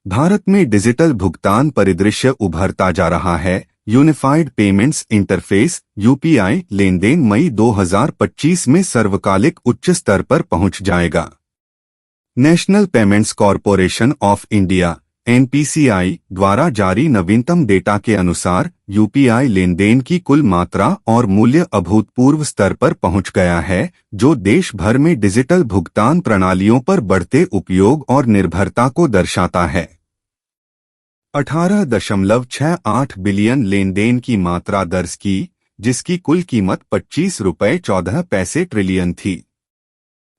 भारत में डिजिटल भुगतान परिदृश्य उभरता जा रहा है। यूनिफाइड पेमेंट्स इंटरफेस यूपीआई लेन देन मई 2025 में सर्वकालिक उच्च स्तर पर पहुंच जाएगा। National payments corporation of India NPCI द्वारा जारी नवीनतम डेटा के अनुसार यूपीआई लेन देन की कुल मात्रा और मूल्य अभूतपूर्व स्तर पर पहुंच गया है, जो देश भर में डिजिटल भुगतान प्रणालियों पर बढ़ते उपयोग और निर्भरता को दर्शाता है। 18.68 बिलियन लेन देन की मात्रा दर्ज की, जिसकी कुल कीमत 25 रुपये 14 पैसे ट्रिलियन थी।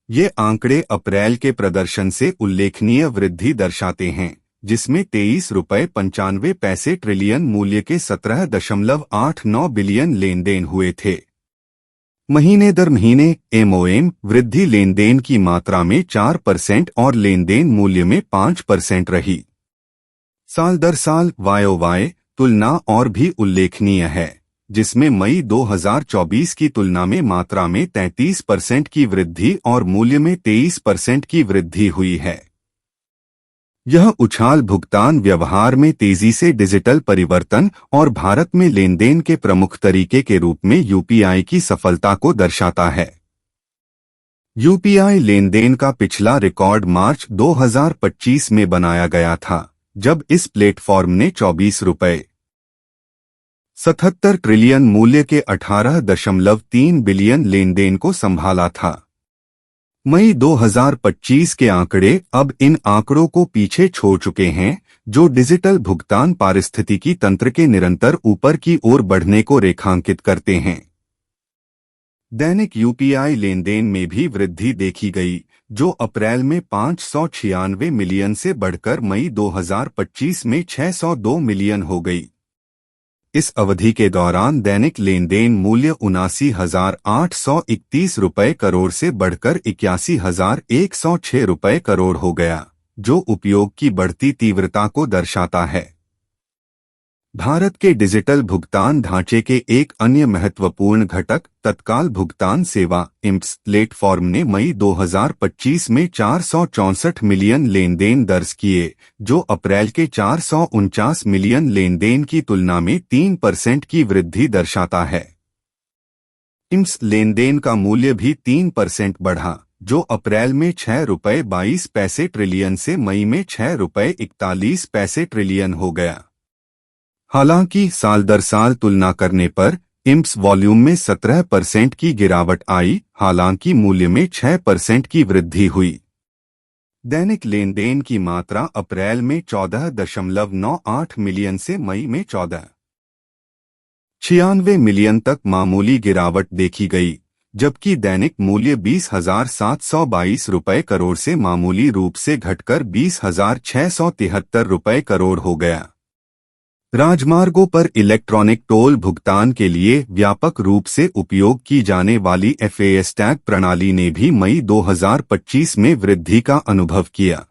ये आंकड़े अप्रैल के प्रदर्शन से उल्लेखनीय वृद्धि दर्शाते हैं, जिसमें 23 रुपये 95 पैसे ट्रिलियन मूल्य के 17.89 बिलियन लेन देन हुए थे। महीने दर महीने एमओएम वृद्धि लेन देन की मात्रा में 4% और लेन देन मूल्य में 5% रही। साल दर साल वाई तुलना और भी उल्लेखनीय है, जिसमें मई 2024 की तुलना में मात्रा में 33% की वृद्धि और मूल्य में 23% की वृद्धि हुई है। यह उछाल भुगतान व्यवहार में तेजी से डिजिटल परिवर्तन और भारत में लेन देन के प्रमुख तरीके के रूप में यूपीआई की सफलता को दर्शाता है। यूपीआई लेन देन का पिछला रिकॉर्ड मार्च 2025 में बनाया गया था, जब इस प्लेटफॉर्म ने 24 रुपये 77 ट्रिलियन मूल्य के 18.3 बिलियन लेन देन को संभाला था। मई 2025 के आंकड़े अब इन आंकड़ों को पीछे छोड़ चुके हैं, जो डिजिटल भुगतान पारिस्थितिकी तंत्र के निरंतर ऊपर की ओर बढ़ने को रेखांकित करते हैं। दैनिक यूपीआई लेन देन में भी वृद्धि देखी गई, जो अप्रैल में 596 मिलियन से बढ़कर मई 2025 में 602 मिलियन हो गई। इस अवधि के दौरान दैनिक लेन देन मूल्य 79,831 रुपये करोड़ से बढ़कर 81,106 रुपये करोड़ हो गया, जो उपयोग की बढ़ती तीव्रता को दर्शाता है। भारत के डिजिटल भुगतान ढांचे के एक अन्य महत्वपूर्ण घटक तत्काल भुगतान सेवा इम्प्स प्लेटफॉर्म ने मई 2025 में 464 मिलियन लेन देन दर्ज किए, जो अप्रैल के 449 मिलियन लेन देन की तुलना में 3% की वृद्धि दर्शाता है। इम्प्स लेन देन का मूल्य भी 3% बढ़ा, जो अप्रैल में 6 रुपये 22 पैसे ट्रिलियन से मई में 6 रुपये 41 पैसे ट्रिलियन हो गया। हालांकि साल दर साल तुलना करने पर इम्प्स वॉल्यूम में 17% की गिरावट आई, हालांकि मूल्य में 6% की वृद्धि हुई। दैनिक लेन देन की मात्रा अप्रैल में 14.98 मिलियन से मई में 14.96 मिलियन तक मामूली गिरावट देखी गई, जबकि दैनिक मूल्य 20,722 रुपये करोड़ से मामूली रूप से घटकर 20,673 रुपये करोड़ हो गया। राजमार्गों पर इलेक्ट्रॉनिक टोल भुगतान के लिए व्यापक रूप से उपयोग की जाने वाली फास्टैग प्रणाली ने भी मई 2025 में वृद्धि का अनुभव किया।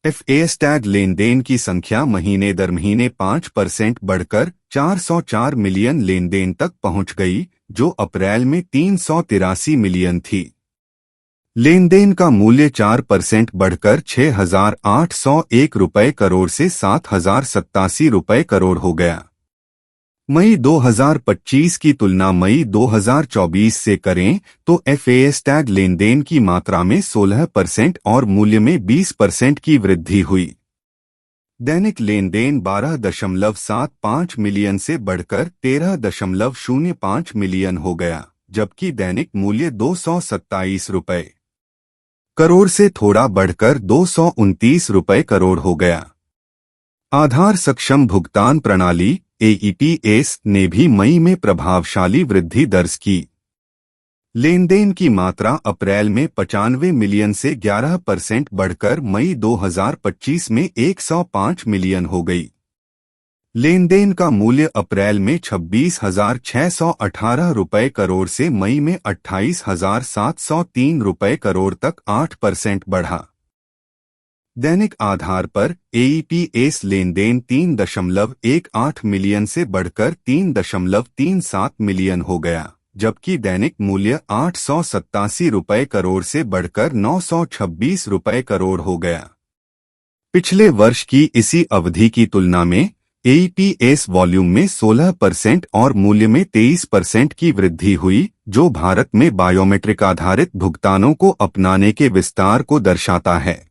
फास्टैग लेन देन की संख्या महीने दर महीने 5% बढ़कर 404 मिलियन लेन देन तक पहुंच गई, जो अप्रैल में 383 मिलियन थी। लेन देन का मूल्य 4% बढ़कर 6,801 रुपये करोड़ से 7,087 रुपये करोड़ हो गया। मई 2025 की तुलना मई 2024 से करें तो फास्टैग लेन देन की मात्रा में 16% और मूल्य में 20% की वृद्धि हुई। दैनिक लेन देन 12.75 मिलियन से बढ़कर 13.05 मिलियन हो गया, जबकि दैनिक मूल्य 227 रुपये करोड़ से थोड़ा बढ़कर 229 रुपये करोड़ हो गया। आधार सक्षम भुगतान प्रणाली AEPS ने भी मई में प्रभावशाली वृद्धि दर्ज की। लेन देन की मात्रा अप्रैल में 95 मिलियन से 11% बढ़कर मई 2025 में 105 मिलियन हो गई। लेन देन का मूल्य अप्रैल में 26,618 रुपये करोड़ से मई में 28,703 रुपये करोड़ तक 8% बढ़ा। दैनिक आधार पर AEPS लेन देन 3.18 मिलियन से बढ़कर 3.37 मिलियन हो गया, जबकि दैनिक मूल्य 887 रुपये करोड़ से बढ़कर 926 रुपये करोड़ हो गया। पिछले वर्ष की इसी अवधि की तुलना में एईपीएस वॉल्यूम में 16% और मूल्य में 23% की वृद्धि हुई, जो भारत में बायोमेट्रिक आधारित भुगतानों को अपनाने के विस्तार को दर्शाता है।